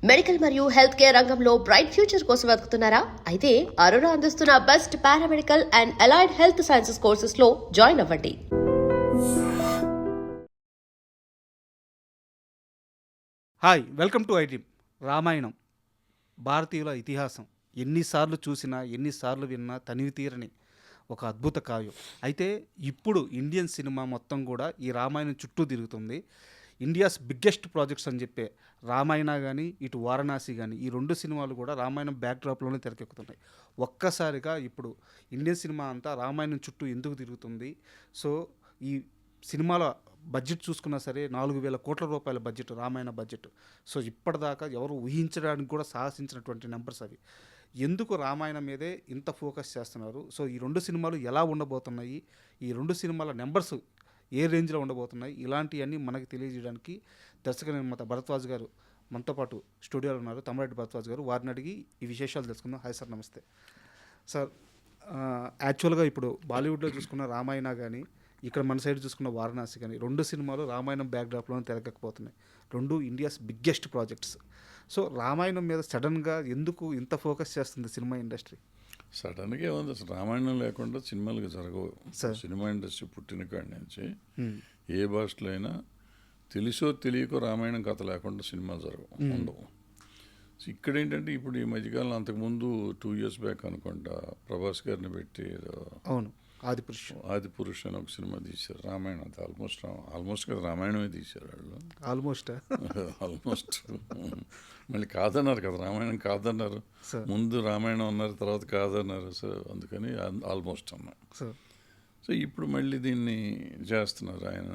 Medical మరియు health care రంగంలో bright future కోసం వెతుకుతున్నారా? అయితే అరోరా అందిస్తున్న best paramedical and allied health sciences courses లో జాయిన్ అవ్వండి. Hi, welcome to iDream. Ramayanam భారతీయుల ఇతిహాసం. ఎన్నిసార్లు చూసినా ఎన్నిసార్లు విన్నా తనివి తీరని ఒక అద్భుత కావ్యం. అయితే ఇప్పుడు ఇండియన్ సినిమా మొత్తం కూడా ఈ రామాయణం చుట్టూ తిరుగుతుంది. ఇండియాస్ బిగ్గెస్ట్ ప్రాజెక్ట్స్ అని చెప్పే రామాయణ కానీ ఇటు వారణాసి కానీ ఈ రెండు సినిమాలు కూడా రామాయణం బ్యాక్డ్రాప్లోనే తెరకెక్కుతున్నాయి. ఒక్కసారిగా ఇప్పుడు ఇండియన్ సినిమా అంతా రామాయణం చుట్టూ ఎందుకు తిరుగుతుంది? సో ఈ సినిమాల బడ్జెట్ చూసుకున్నా సరే 4,000 కోట్ల రూపాయల బడ్జెట్, రామాయణ బడ్జెట్. సో ఇప్పటిదాకా ఎవరు ఊహించడానికి కూడా సాహసించినటువంటి నెంబర్స్ అవి. ఎందుకు రామాయణం మీదే ఇంత ఫోకస్ చేస్తున్నారు? సో ఈ రెండు సినిమాలు ఎలా ఉండబోతున్నాయి, ఈ రెండు సినిమాల నెంబర్స్ ఏ రేంజ్లో ఉండబోతున్నాయి, ఇలాంటివన్నీ మనకి తెలియజేయడానికి దర్శక నిర్మాత భరద్వాజ్ గారు మనతో పాటు స్టూడియోలో ఉన్నారు. తమ్మిరెడ్డి భరద్వాజ్ గారు, వారిని అడిగి ఈ విశేషాలు తెలుసుకుందాం. హాయ్ సార్, నమస్తే సార్. యాక్చువల్గా ఇప్పుడు బాలీవుడ్లో చూసుకున్న రామాయణ కానీ ఇక్కడ మన సైడ్ చూసుకున్న వారణాసి కానీ రెండు సినిమాలు రామాయణం బ్యాక్డ్రాప్లోనే తెరకెక్కబోతున్నాయి. రెండు India's biggest projects. So Ramayanam మీద సడన్గా ఎందుకు ఇంత ఫోకస్ చేస్తుంది సినిమా ఇండస్ట్రీ? సడన్గా ఉంది. అసలు రామాయణం లేకుండా సినిమాలకు జరగవు. సినిమా ఇండస్ట్రీ పుట్టిన కాడి నుంచి ఏ భాషలో అయినా తెలుసో తెలియకో రామాయణం కథ లేకుండా సినిమాలు జరగవు, ఉండవు. ఇక్కడ ఏంటంటే ఇప్పుడు ఈ మధ్యకాలం అంతకుముందు 2 years బ్యాక్ అనుకుంటా ప్రభాస్ గారిని పెట్టి అవును ఆదిపురుష్ అని ఒక సినిమా తీశారు. రామాయణం అంతా ఆల్మోస్ట్ కదా రామాయణమే తీశారు వాళ్ళు. ఆల్మోస్ట్ మళ్ళీ కాదన్నారు కదా, రామాయణం కాదన్నారు. ముందు రామాయణం అన్నారు, తర్వాత కాదన్నారు. సో అందుకని ఆల్మోస్ట్ అన్నా. సో ఇప్పుడు మళ్ళీ దీన్ని చేస్తున్నారు. ఆయన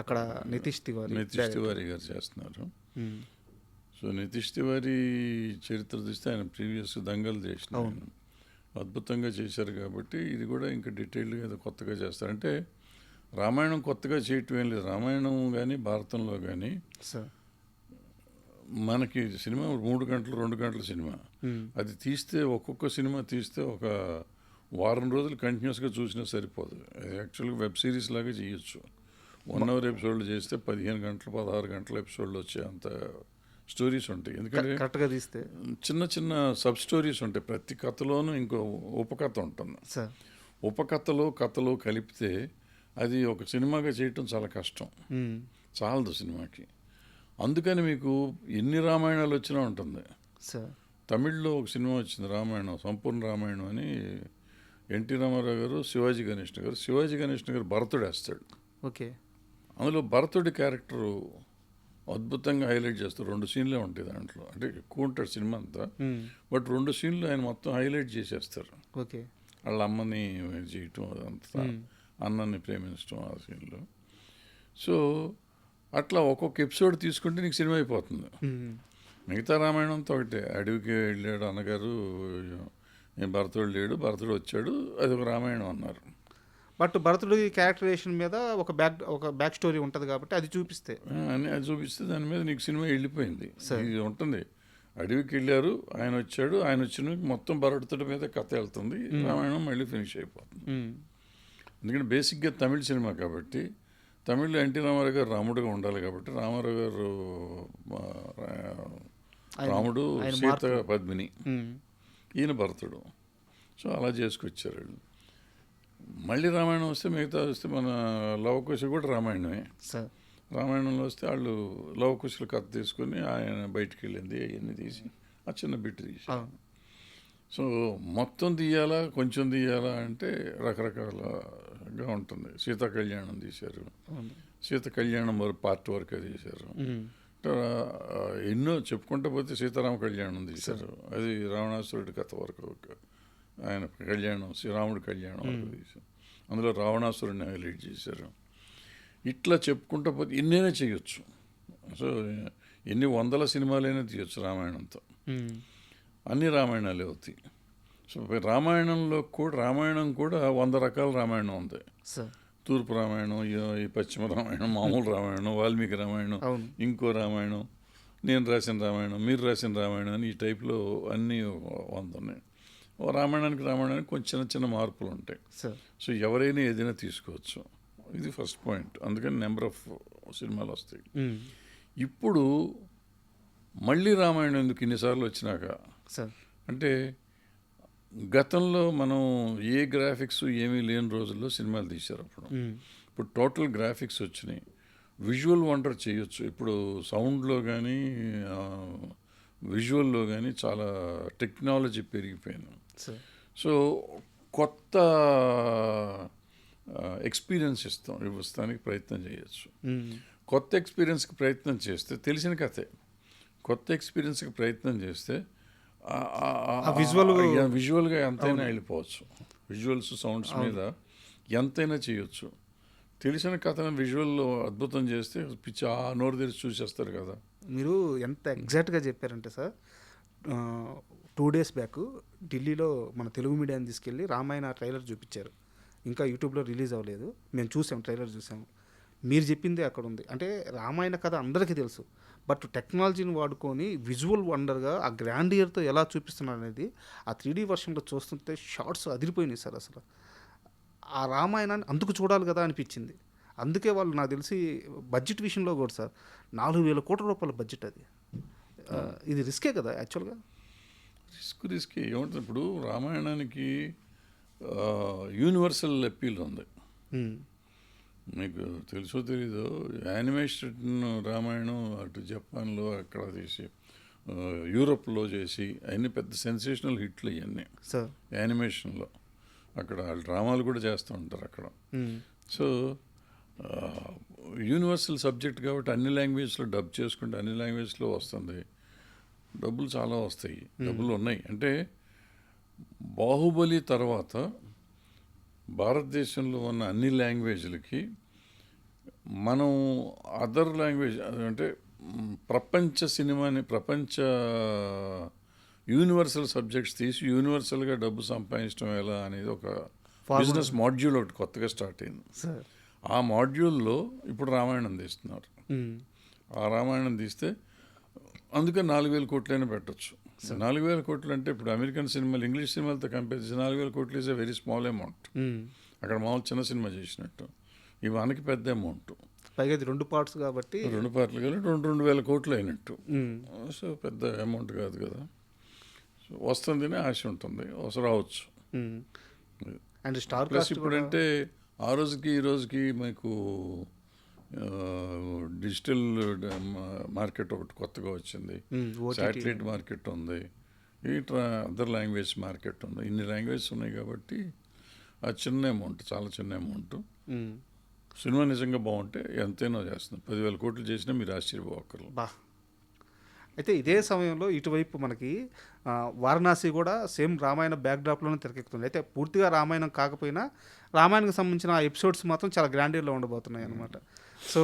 అక్కడ నితీష్ తివారీ గారు చేస్తున్నారు. సో నితీష్ తివారీ చరిత్ర చూస్తే ఆయన ప్రీవియస్ దంగల్ చేసిన అద్భుతంగా చేశారు. కాబట్టి ఇది కూడా ఇంకా డీటెయిల్డ్గా ఏదో కొత్తగా చేస్తారు. అంటే రామాయణం కొత్తగా చేయటం ఏం లేదు. రామాయణం కానీ భారతంలో కానీ మనకి సినిమా 3 గంటలు 2 గంటల సినిమా. అది తీస్తే ఒక్కొక్క సినిమా తీస్తే ఒక వారం రోజులు కంటిన్యూస్గా చూసినా సరిపోదు. యాక్చువల్గా వెబ్ సిరీస్ లాగా చేయొచ్చు. 1 hour ఎపిసోడ్లు చేస్తే 15 గంటలు 16 గంటల ఎపిసోడ్లు వచ్చే అంత స్టోరీస్ ఉంటాయి. ఎందుకంటే కరెక్ట్గా తీస్తే చిన్న చిన్న సబ్ స్టోరీస్ ఉంటాయి. ప్రతి కథలోనూ ఇంకో ఉపకథ ఉంటుంది. కథలు కలిపితే అది ఒక సినిమాగా చేయటం చాలా కష్టం, చాలదు సినిమాకి. అందుకని మీకు ఎన్ని రామాయణాలు వచ్చినా ఉంటుంది. తమిళ్లో ఒక సినిమా వచ్చింది రామాయణం, సంపూర్ణ రామాయణం అని. ఎన్టీ రామారావు గారు, శివాజీ గణేశన్ గారు భరతుడు వేస్తాడు. ఓకే. అందులో భరతుడి క్యారెక్టరు అద్భుతంగా హైలైట్ చేస్తారు. 2 సీన్లే ఉంటాయి దాంట్లో. అంటే ఎక్కువ ఉంటాడు సినిమా అంతా, బట్ 2 సీన్లు ఆయన మొత్తం హైలైట్ చేసేస్తారు. ఓకే. వాళ్ళ అమ్మని చేయటం, అదంతా అన్నని ప్రేమించడం ఆ సీన్లో. సో అట్లా ఒక్కొక్క ఎపిసోడ్ తీసుకుంటే నీకు సినిమా అయిపోతుంది. మిగతా రామాయణంతో ఒకటే, అడవికి వెళ్ళాడు అన్నగారు, భరతుడు లేడు, భరతుడు వచ్చాడు, అది ఒక రామాయణం అన్నారు. బట్ భరతుడి క్యారెక్టరైజేషన్ మీద ఒక బ్యాక్ స్టోరీ ఉంటుంది కాబట్టి అది చూపిస్తే దాని మీద నీకు సినిమా వెళ్ళిపోయింది. ఇది ఉంటుంది. అడవికి వెళ్ళారు, ఆయన వచ్చాడు, ఆయన వచ్చిన మొత్తం భరతుడి మీద కథ వెళ్తుంది, రామాయణం మళ్ళీ ఫినిష్ అయిపోతుంది. ఎందుకంటే బేసిక్గా తమిళ సినిమా కాబట్టి, తమిళ్లో ఎన్టీ రామారావు గారు రాముడుగా ఉండాలి కాబట్టి రామారావు గారు రాముడు, సీత పద్మిని, ఈయన భరతుడు. సో అలా చేసుకొచ్చారు వాళ్ళు. మళ్ళీ రామాయణం వస్తే మిగతా వస్తే మన లవకుశ కూడా రామాయణమే. రామాయణంలో వస్తే వాళ్ళు లవకుశల కథ తీసుకొని ఆయన బయటికి వెళ్ళింది అవన్నీ తీసి ఆ చిన్న బిట్ తీసి. సో మొత్తం తీయాలా కొంచెం తీయాలా అంటే రకరకాలుగా ఉంటుంది. సీతా కళ్యాణం తీశారు, సీత కళ్యాణం పార్ట్ వరకు తీశారు. ఎన్నో చెప్పుకుంటూ పోతే సీతారామ కళ్యాణం తీశారు, అది రావణాసురుడి కథ వరకు ఆయన కళ్యాణం, శ్రీరాముడి కళ్యాణం వరకు తీశారు. అందులో రావణాసురుడిని హైలైట్ చేశారు. ఇట్లా చెప్పుకుంటూ పోతే ఎన్నైనా చేయొచ్చు. సో ఎన్ని 100 సినిమాలైనా తీయచ్చు రామాయణంతో. అన్ని రామాయణాలే అవుతాయి. సో రామాయణం కూడా 100 రకాల రామాయణం ఉంది. తూర్పు రామాయణం, ఈ పశ్చిమ రామాయణం, మామూలు రామాయణం, వాల్మీకి రామాయణం, ఇంకో రామాయణం, నేను రాసిన రామాయణం, మీరు రాసిన రామాయణం అని ఈ టైప్లో అన్నీ 100 ఉన్నాయి. రామాయణానికి కొంచెం చిన్న మార్పులు ఉంటాయి. సో ఎవరైనా ఏదైనా తీసుకోవచ్చు. ఇది ఫస్ట్ పాయింట్. అందుకని నెంబర్ ఆఫ్ సినిమాలు వస్తాయి. ఇప్పుడు మళ్ళీ రామాయణం ఎందుకు ఇన్నిసార్లు వచ్చినాక సార్. అంటే గతంలో మనం ఏ గ్రాఫిక్స్ ఏమీ లేని రోజుల్లో సినిమాలు తీశారు అప్పుడు. ఇప్పుడు టోటల్ గ్రాఫిక్స్ వచ్చినాయి, విజువల్ వండర్ చేయొచ్చు. ఇప్పుడు సౌండ్లో కానీ విజువల్లో కానీ చాలా టెక్నాలజీ పెరిగిపోయింది. సార్. సో కొత్త ఎక్స్పీరియన్స్ ఇస్తానికి ప్రయత్నం చేయొచ్చు. కొత్త ఎక్స్పీరియన్స్కి ప్రయత్నం చేస్తే తెలిసిన కథే, కొత్త ఎక్స్పీరియన్స్కి ప్రయత్నం చేస్తే విజువల్గా ఎంతైనా వెళ్ళిపోవచ్చు. విజువల్స్ సౌండ్స్ మీద ఎంతైనా చేయొచ్చు. తెలిసిన కథను విజువల్లో అద్భుతం చేస్తే పిచ్చి నోరు తెరిచి చూసేస్తారు కదా. మీరు ఎంత ఎగ్జాక్ట్గా చెప్పారంటే సార్, 2 days బ్యాక్ ఢిల్లీలో మన తెలుగు మీడియాని తీసుకెళ్ళి రామాయణ ట్రైలర్ చూపించారు. ఇంకా యూట్యూబ్లో రిలీజ్ అవ్వలేదు, మేము చూసాం, ట్రైలర్ చూసాము. మీరు చెప్పిందే అక్కడ ఉంది. అంటే రామాయణ కథ అందరికీ తెలుసు, బట్ టెక్నాలజీని వాడుకొని విజువల్ వండర్గా ఆ గ్రాండియర్తో ఎలా చూపిస్తున్నారు అనేది ఆ 3D వర్షన్లో చూస్తుంటే షార్ట్స్ అదిరిపోయినాయి సార్. అసలు ఆ రామాయణాన్ని అందుకు చూడాలి కదా అనిపించింది. అందుకే వాళ్ళు నాకు తెలిసి బడ్జెట్ విషయంలో కూడా సార్ 4,000 కోట్ల రూపాయల బడ్జెట్ అది. ఇది రిస్కే కదా యాక్చువల్గా. రిస్క్ ఏమంటుంది, ఇప్పుడు రామాయణానికి యూనివర్సల్ అప్పీల్ ఉంది. మీకు తెలుసో తెలీదో, యానిమేషన్ రామాయణం అటు జపాన్లో అక్కడ తీసి యూరోప్లో చేసి అన్ని పెద్ద సెన్సేషనల్ హిట్లు ఇవన్నీ సార్ యానిమేషన్లో. అక్కడ వాళ్ళు డ్రామాలు కూడా చేస్తూ ఉంటారు అక్కడ. సో యూనివర్సల్ సబ్జెక్ట్ కాబట్టి అన్ని లాంగ్వేజ్లో డబ్ చేసుకుంటే అన్ని లాంగ్వేజ్లో వస్తుంది, డబ్బులు చాలా వస్తాయి, డబ్బులు ఉన్నాయి. అంటే బాహుబలి తర్వాత భారతదేశంలో ఉన్న అన్ని లాంగ్వేజ్లకి మనం అదర్ లాంగ్వేజ్ అంటే ప్రపంచ సినిమాని, ప్రపంచ యూనివర్సల్ సబ్జెక్ట్స్ తీసి యూనివర్సల్గా డబ్బు సంపాదించడం ఎలా అనేది ఒక బిజినెస్ మాడ్యూల్ ఒకటి కొత్తగా స్టార్ట్ అయింది. ఆ మాడ్యూల్లో ఇప్పుడు రామాయణం తీస్తున్నారు. ఆ రామాయణం తీస్తే అందుకే 4,000 కోట్లైనా పెట్టచ్చు. 4,000 కోట్లు అంటే ఇప్పుడు అమెరికన్ సినిమాలు, ఇంగ్లీష్ సినిమాలతో కంపేర్ చేసి 4,000 కోట్లు is a very small amount. అక్కడ మామూలు చిన్న సినిమా చేసినట్టు, ఇవి మనకి పెద్ద అమౌంట్. పైగా ఇది 2 parts కాబట్టి 2 పార్ట్లు కాబట్టి 2,000 కోట్లు అయినట్టు. సో పెద్ద అమౌంట్ కాదు కదా. సో వస్తుందని ఆశ ఉంటుంది, రావచ్చు. అండ్ స్టార్ ప్లస్ ఇప్పుడంటే ఆ రోజుకి ఈ రోజుకి మీకు డిజిటల్ మార్కెట్ ఒకటి కొత్తగా వచ్చింది, శాటిలైట్ మార్కెట్ ఉంది, ఈ అదర్ లాంగ్వేజ్ మార్కెట్ ఉంది. ఇన్ని లాంగ్వేజెస్ ఉన్నాయి కాబట్టి ఆ చిన్న అమౌంట్, చాలా చిన్న అమౌంట్. సినిమా నిజంగా బాగుంటే ఎంతైనా చేస్తుంది. 10,000 కోట్లు చేసినా మీరు ఆశ్చర్యపోకర్లేదు. బా. అయితే ఇదే సమయంలో ఇటువైపు మనకి వారణాసి కూడా సేమ్ రామాయణ బ్యాక్డ్రాప్లోనే తెరకెక్కుతుంది. అయితే పూర్తిగా రామాయణం కాకపోయినా రామాయణకు సంబంధించిన ఎపిసోడ్స్ మాత్రం చాలా గ్రాండియర్లో ఉండబోతున్నాయి అనమాట. సో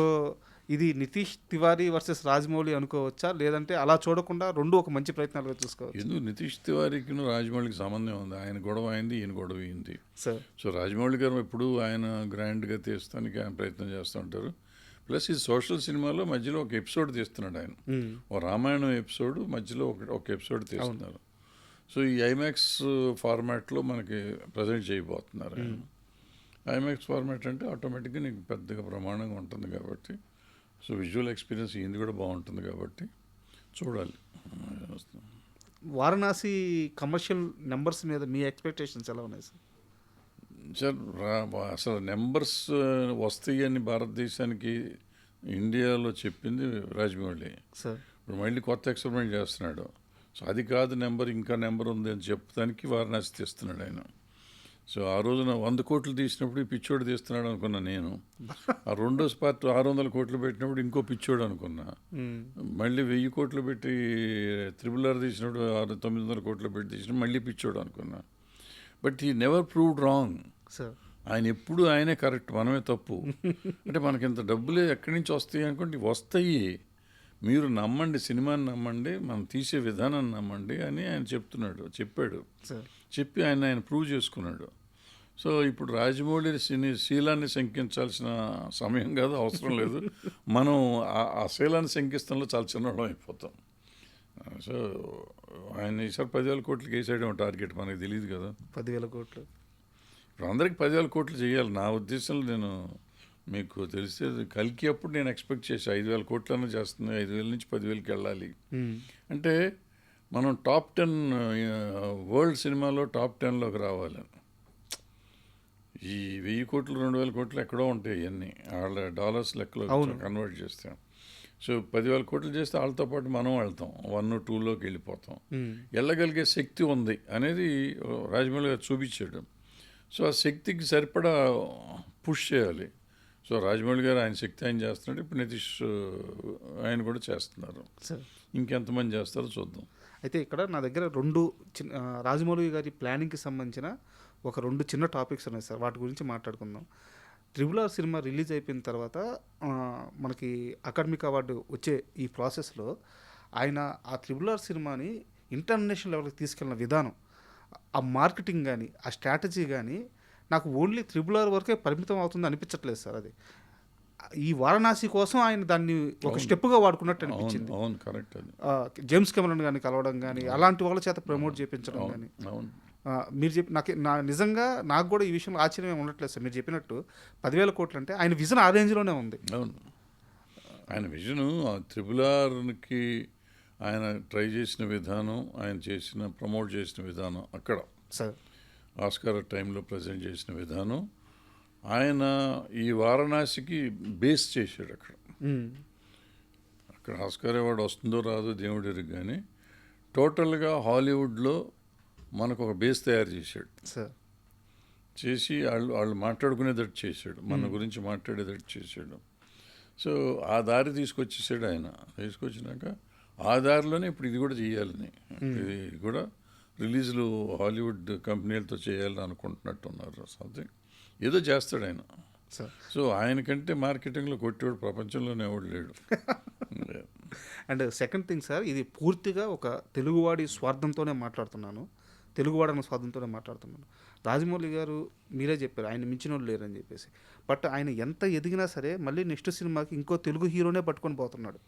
ఇది నితీష్ తివారీ వర్సెస్ రాజమౌళి అనుకోవచ్చా, లేదంటే అలా చూడకుండా రెండు ఒక మంచి ప్రయత్నాలుగా చూసుకోవచ్చు? ఎందుకు నితీష్ తివారీకి రాజమౌళికి సంబంధం ఉంది. ఆయన గొడవ అయింది, ఈయన గొడవ అయింది. సో రాజమౌళి గారు ఎప్పుడు ఆయన గ్రాండ్గా తీస్తానికి ఆయన ప్రయత్నం చేస్తూ ఉంటారు. ప్లస్ ఈ సోషల్ సినిమాలో మధ్యలో ఒక ఎపిసోడ్ తీస్తున్నాడు ఆయన, ఓ రామాయణం ఎపిసోడ్ మధ్యలో ఒక ఎపిసోడ్ తీస్తున్నారు. సో ఈ ఐమాక్స్ ఫార్మాట్లో మనకి ప్రజెంట్ చేయబోతున్నారు ఆయన. ఐమాక్స్ ఫార్మాట్ అంటే ఆటోమేటిక్గా నీకు పెద్దగా ప్రమాణంగా ఉంటుంది కాబట్టి, సో విజువల్ ఎక్స్పీరియన్స్ ఇది కూడా బాగుంటుంది కాబట్టి చూడాలి. వారణాసి కమర్షియల్ నెంబర్స్ మీద మీ ఎక్స్పెక్టేషన్స్ ఎలా ఉన్నాయి సార్? సార్ అసలు నెంబర్స్ వస్తాయి అని భారతదేశానికి ఇండియాలో చెప్పింది రాజమౌళి. సార్ ఇప్పుడు మళ్ళీ కొత్త ఎక్స్పెరిమెంట్ చేస్తున్నాడు. సో అది కాదు నెంబర్, ఇంకా నెంబర్ ఉంది అని చెప్పడానికి వారణాసి తీస్తున్నాడు ఆయన. సో ఆ రోజున 100 కోట్లు తీసినప్పుడు ఈ పిచ్చోడు తీస్తున్నాడు అనుకున్నా నేను. ఆ రెండో పార్ట్ 600 కోట్లు పెట్టినప్పుడు ఇంకో పిచ్చోడు అనుకున్నా. మళ్ళీ 1000 కోట్లు పెట్టి RRR తీసినప్పుడు 900 కోట్లు పెట్టి తీసినప్పుడు మళ్ళీ పిచ్చోడు అనుకున్నా. But he never proved wrong. ఆయన ఎప్పుడు ఆయనే కరెక్ట్, మనమే తప్పు. అంటే మనకి ఇంత డబ్బులే ఎక్కడి నుంచి వస్తాయి అనుకోండి, వస్తాయి, మీరు నమ్మండి, సినిమాని నమ్మండి, మనం తీసే విధానాన్ని నమ్మండి అని ఆయన చెప్పాడు. చెప్పి ఆయన ప్రూవ్ చేసుకున్నాడు. సో ఇప్పుడు రాజమౌళి శీలాన్ని శంకించాల్సిన సమయం కాదు, అవసరం లేదు. మనం ఆ శీలాన్ని శంకిస్తంలో చాలా చిన్నవాళ్ళం అయిపోతాం. సో ఆయన ఈసారి 10,000 కోట్లకి వేసాడేమో టార్గెట్, మనకి తెలియదు కదా. 10,000 కోట్లు ఇప్పుడు అందరికి 10,000 కోట్లు చేయాలి. నా ఉద్దేశంలో నేను మీకు తెలిస్తే కల్కి అప్పుడు నేను ఎక్స్పెక్ట్ చేసి 5,000 కోట్లన్నా చేస్తుంది, 5,000 నుంచి 10,000కి వెళ్ళాలి. అంటే మనం టాప్ 10 వరల్డ్ సినిమాలో టాప్ 10లోకి రావాలి. ఈ 1,000 కోట్లు 2,000 కోట్లు ఎక్కడో ఉంటాయి ఇవన్నీ వాళ్ళ డాలర్స్ లెక్కలో కన్వర్ట్ చేస్తాం. సో 10,000 కోట్లు చేస్తే వాళ్ళతో పాటు మనం వెళ్తాం, 1, 2లోకి వెళ్ళిపోతాం. వెళ్ళగలిగే శక్తి ఉంది అనేది రాజమౌళి గారు చూపించాడు. సో ఆ శక్తికి సరిపడా పుష్ చేయాలి. సో రాజమౌళి గారు ఆయన శక్తి ఆయన చేస్తున్నాడు, ఇప్పుడు నితీష్ ఆయన కూడా చేస్తున్నారు. ఇంకెంతమంది చేస్తారో చూద్దాం. అయితే ఇక్కడ నా దగ్గర 2 రాజమౌళి గారి ప్లానింగ్కి సంబంధించిన ఒక 2 చిన్న టాపిక్స్ ఉన్నాయి సార్, వాటి గురించి మాట్లాడుకుందాం. RRR సినిమా రిలీజ్ అయిపోయిన తర్వాత మనకి అకాడమిక్ అవార్డు వచ్చే ఈ ప్రాసెస్లో ఆయన ఆ RRR సినిమాని ఇంటర్నేషనల్ లెవెల్కి తీసుకెళ్ళిన విధానం, ఆ మార్కెటింగ్ కానీ ఆ స్ట్రాటజీ కానీ నాకు ఓన్లీ RRR వరకే పరిమితం అవుతుంది అనిపించట్లేదు సార్. అది ఈ వారణాసి కోసం ఆయన దాన్ని ఒక స్టెప్గా వాడుకున్నట్టు అనిపించింది. అవును, కరెక్ట్. అది జేమ్స్ కెమెరాన్ కానీ కలవడం కానీ అలాంటి వాళ్ళ చేత ప్రమోట్ చేయించడం కానీ, మీరు చెప్పి నిజంగా నాకు కూడా ఈ విషయంలో ఆశ్చర్యం ఏమి ఉండట్లేదు సార్. మీరు చెప్పినట్టు 10,000 కోట్లు అంటే ఆయన విజన్ ఆ రేంజ్లోనే ఉంది. అవును, ఆయన విజను RRRకి ఆయన ట్రై చేసిన విధానం, ఆయన ప్రమోట్ చేసిన విధానం, అక్కడ సార్ ఆస్కార్ టైంలో ప్రజెంట్ చేసిన విధానం, ఆయన ఈ వారణాసికి బేస్ చేశాడు. అక్కడ ఆస్కార్ అవార్డు వస్తుందో రాదో దేవుడికి, కానీ టోటల్గా హాలీవుడ్లో మనకు ఒక బేస్ తయారు చేశాడు సార్. చేసి వాళ్ళు మాట్లాడుకునేటట్టు చేశాడు, మన గురించి మాట్లాడేటట్టు చేశాడు. సో ఆ దారి తీసుకొచ్చేసాడు ఆయన. తీసుకొచ్చినాక ఆ దారిలోనే ఇప్పుడు ఇది కూడా చేయాలని, ఇది కూడా రిలీజ్లు హాలీవుడ్ కంపెనీలతో చేయాలని అనుకుంటున్నట్టున్నారు. సంథింగ్ ఏదో చేస్తాడు ఆయన. సో ఆయనకంటే మార్కెటింగ్లో కొట్టేవాడు ప్రపంచంలోనే ఎవడు లేడు. అండ్ సెకండ్ థింగ్ సార్, ఇది పూర్తిగా ఒక తెలుగువాడి స్వార్థంతోనే మాట్లాడుతున్నాను, తెలుగువాడన్న స్వార్థంతోనే మాట్లాడుతున్నాను. రాజమౌళి గారు మీరే చెప్పారు ఆయన మించిన వాళ్ళు లేరని చెప్పేసి. బట్ ఆయన ఎంత ఎదిగినా సరే మళ్ళీ నెక్స్ట్ సినిమాకి ఇంకో తెలుగు హీరోనే పట్టుకొని పోతున్నాడు.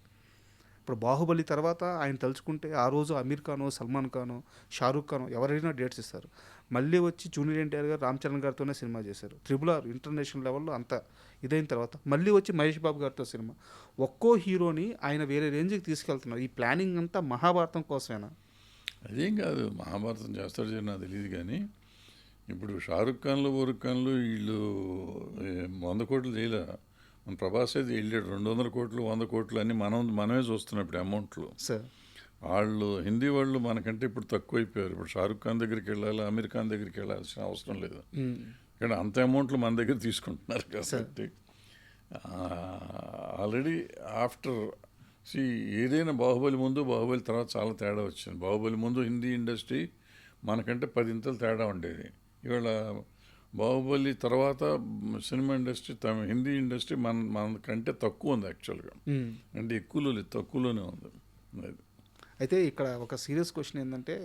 ఇప్పుడు బాహుబలి తర్వాత ఆయన తలుచుకుంటే ఆ రోజు అమీర్ ఖాను, సల్మాన్ ఖాను, షారూక్ ఖాను ఎవరైనా డేట్స్ ఇస్తారు. మళ్ళీ వచ్చి జూనియర్ ఎన్టీఆర్ గారు రామ్ చరణ్ గారితోనే సినిమా చేశారు. RRR ఇంటర్నేషనల్ లెవెల్లో అంత ఇదైన తర్వాత మళ్ళీ వచ్చి మహేష్ బాబు గారితో సినిమా. ఒక్కో హీరోని ఆయన వేరే రేంజ్కి తీసుకెళ్తున్నారు. ఈ ప్లానింగ్ అంతా మహాభారతం కోసమేనా? అదేం కాదు, మహాభారతం చేస్తాడు నాకు తెలియదు. కానీ ఇప్పుడు షారుఖ్ ఖాన్లు, బోరుఖ్ ఖాన్లు వీళ్ళు 100 కోట్లు చేయలే. మన ప్రభాస్ అయితే వెళ్ళాడు 200 కోట్లు 100 కోట్లు అన్నీ మనమే చూస్తున్నాం ఇప్పుడు అమౌంట్లు. వాళ్ళు హిందీ వాళ్ళు మనకంటే ఇప్పుడు తక్కువైపోయారు. ఇప్పుడు షారుఖ్ ఖాన్ దగ్గరికి వెళ్ళాలి, అమీర్ ఖాన్ దగ్గరికి వెళ్ళాల్సిన అవసరం లేదు. కానీ అంత అమౌంట్లు మన దగ్గర తీసుకుంటున్నారు కాబట్టి ఆల్రెడీ ఆఫ్టర్ ఏదైనా బాహుబలి ముందు బాహుబలి తర్వాత చాలా తేడా వచ్చింది. బాహుబలి ముందు హిందీ ఇండస్ట్రీ మనకంటే 10 ఇంతలు తేడా ఉండేది. ఇవాళ బాహుబలి తర్వాత సినిమా ఇండస్ట్రీ హిందీ ఇండస్ట్రీ మనకంటే తక్కువ ఉంది యాక్చువల్గా. అంటే తక్కువలోనే ఉంది. అయితే ఇక్కడ ఒక సీరియస్ క్వశ్చన్ ఏంటంటే,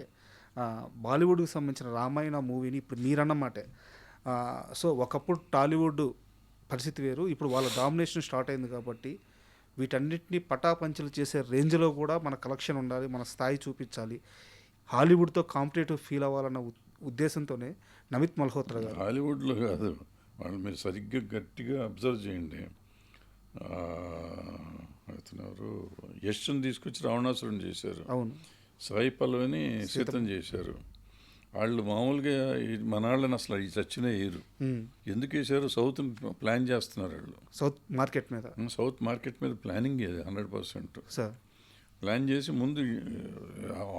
బాలీవుడ్కి సంబంధించిన రామాయణ మూవీని ఇప్పుడు మీరన్నమాటే, సో ఒకప్పుడు టాలీవుడ్ పరిస్థితి వేరు, ఇప్పుడు వాళ్ళ డామినేషన్ స్టార్ట్ అయింది కాబట్టి వీటన్నిటిని పటాపంచలు చేసే రేంజ్లో కూడా మన కలెక్షన్ ఉండాలి, మన స్థాయి చూపించాలి, హాలీవుడ్తో కాంపిటేటివ్ ఫీల్ అవ్వాలన్న ఉద్దేశంతోనే నమిత్ మల్హోత్రా గారు. హాలీవుడ్లో కాదు, వాళ్ళు మీరు సరిగ్గా గట్టిగా అబ్జర్వ్ చేయండి. అతను యశ్ని తీసుకొచ్చి రావణాసురుని చేశారు. అవును. సాయి పల్లవిని సీతం చేశారు. వాళ్ళు మామూలుగా మన వాళ్ళని అసలు ఈ చచ్చిన వేయరు. ఎందుకు వేసారు? సౌత్ ప్లాన్ చేస్తున్నారు వాళ్ళు. సౌత్ మార్కెట్ మీద ప్లానింగ్ 100% ప్లాన్ చేసి ముందు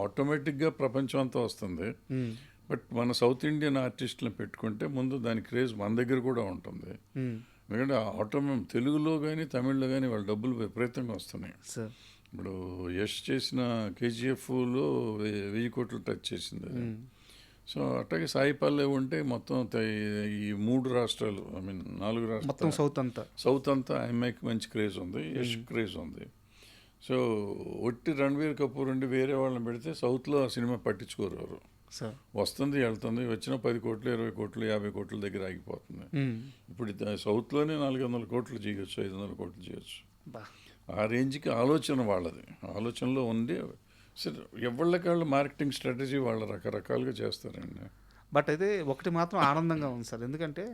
ఆటోమేటిక్గా ప్రపంచం అంతా వస్తుంది. బట్ మన సౌత్ ఇండియన్ ఆర్టిస్టులను పెట్టుకుంటే ముందు దాని క్రేజ్ మన దగ్గర కూడా ఉంటుంది. ఎందుకంటే తెలుగులో కానీ తమిళ్లో కానీ వాళ్ళ డబ్బులు విపరీతంగా వస్తున్నాయి. ఇప్పుడు యష్ చేసిన KGFలో 1000 కోట్లు టచ్ చేసింది. సో అట్లాగే సాయి పల్లవి ఉంటే మొత్తం ఈ 3 రాష్ట్రాలు, 4 రాష్ట్రాలు, సౌత్ అంతా అమ్మాయికి మంచి క్రేజ్ ఉంది, యష్ క్రేజ్ ఉంది. సో ఒట్టి రణ్వీర్ కపూర్ ఉండి వేరే వాళ్ళని పెడితే సౌత్లో ఆ సినిమా పట్టించుకోరు ఎవరు. వస్తుంది వెళ్తుంది, వచ్చిన 10 కోట్లు 20 కోట్లు 50 కోట్ల దగ్గర ఆగిపోతుంది. ఇప్పుడు సౌత్లోనే 400 కోట్లు చేయొచ్చు, 500 కోట్లు చేయొచ్చు. ఆ రేంజ్కి ఆలోచన వాళ్ళది, ఆలోచనలో ఉండి సరే ఎవళ్ళకాళ్ళు మార్కెటింగ్ స్ట్రాటజీ వాళ్ళు రకరకాలుగా చేస్తారండి. బట్ అయితే ఒకటి మాత్రం ఆనందంగా ఉంది సార్, ఎందుకంటే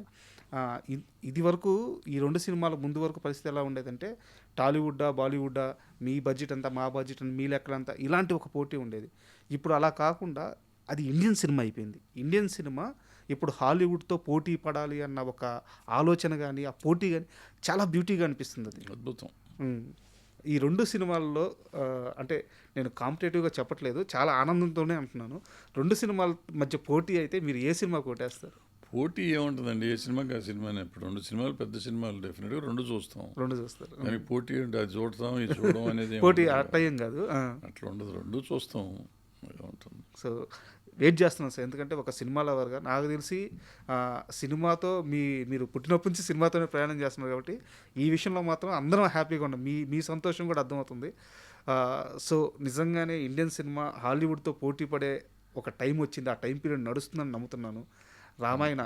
ఇది వరకు ఈ 2 సినిమాల ముందు వరకు పరిస్థితి ఎలా ఉండేదంటే టాలీవుడ్డా బాలీవుడ్డా మీ బడ్జెట్ అంతా మా బడ్జెట్ అంతా మీ లెక్కలంతా ఇలాంటి ఒక పోటీ ఉండేది. ఇప్పుడు అలా కాకుండా అది ఇండియన్ సినిమా అయిపోయింది. ఇండియన్ సినిమా ఇప్పుడు హాలీవుడ్తో పోటీ పడాలి అన్న ఒక ఆలోచన కానీ ఆ పోటీ కానీ చాలా బ్యూటీగా అనిపిస్తుంది. అది అద్భుతం. ఈ 2 సినిమాల్లో అంటే నేను కాంపిటేటివ్గా చెప్పట్లేదు, చాలా ఆనందంతోనే అంటున్నాను. 2 సినిమాల మధ్య పోటీ అయితే మీరు ఏ సినిమా కొట్టేస్తారు? పోటీ ఏముంటుందండి, ఏ సినిమాకి ఆ సినిమానే. ఇప్పుడు 2 సినిమాలు పెద్ద సినిమాలు డెఫినెట్గా 2 చూస్తాం. 2 చూస్తారు. కానీ పోటీ అంటే అది చూడతాం ఇది చూడడం అనేది పోటీ అట్టయం కాదు. అట్లా ఉండదు, 2 చూస్తాం ఉంటుంది. సో వెయిట్ చేస్తున్నాను సార్, ఎందుకంటే ఒక సినిమా లవర్గా నాకు తెలిసి సినిమాతో మీరు పుట్టినప్పటి నుంచి సినిమాతోనే ప్రయాణం చేస్తున్నారు కాబట్టి ఈ విషయంలో మాత్రం అందరం హ్యాపీగా ఉన్నాం. మీ సంతోషం కూడా అర్థమవుతుంది. సో నిజంగానే ఇండియన్ సినిమా హాలీవుడ్తో పోటీ పడే ఒక టైం వచ్చింది, ఆ టైం పీరియడ్ నడుస్తుందని నమ్ముతున్నాను. రామాయణ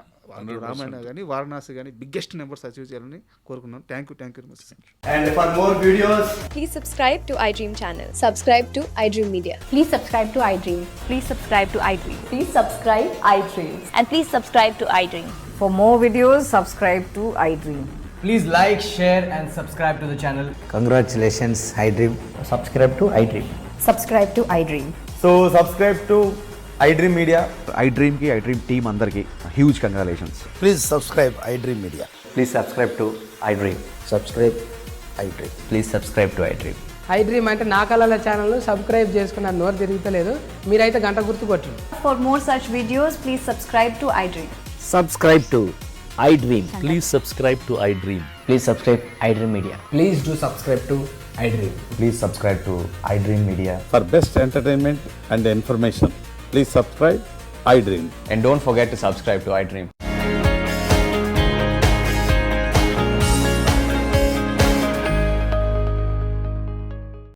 కానీ వారణాసి కానీ బిగ్గెస్ట్ నెంబర్స్ అచీవ్ చేయాలని కోరుకున్నాను. Thank you very much. And for more videos, Please subscribe to iDream channel. Subscribe to iDream Media. Please subscribe to iDream. Please subscribe to iDream. Please subscribe iDream. And please subscribe to iDream. For more videos, subscribe to iDream. please like, share, and subscribe to the channel. Congratulations, iDream. Subscribe to iDream. Subscribe to iDream. So, subscribe to iDream Media. iDream team అందరికి huge congratulations. Please subscribe iDream Media. Please subscribe to iDream. Subscribe iDream. Please subscribe to iDream. iDream అంటే నా కళల channel subscribe చేసుకున్న నోరు తిరుగుతలేదు, మీరైతే గంట గుర్తు కొట్టండి. For more such videos, please subscribe to iDream. Subscribe to iDream. Please subscribe to iDream. Please subscribe iDream Media. Please do subscribe to iDream. Please subscribe to iDream Media. For best entertainment and information, please subscribe iDream. And don't forget to subscribe to iDream.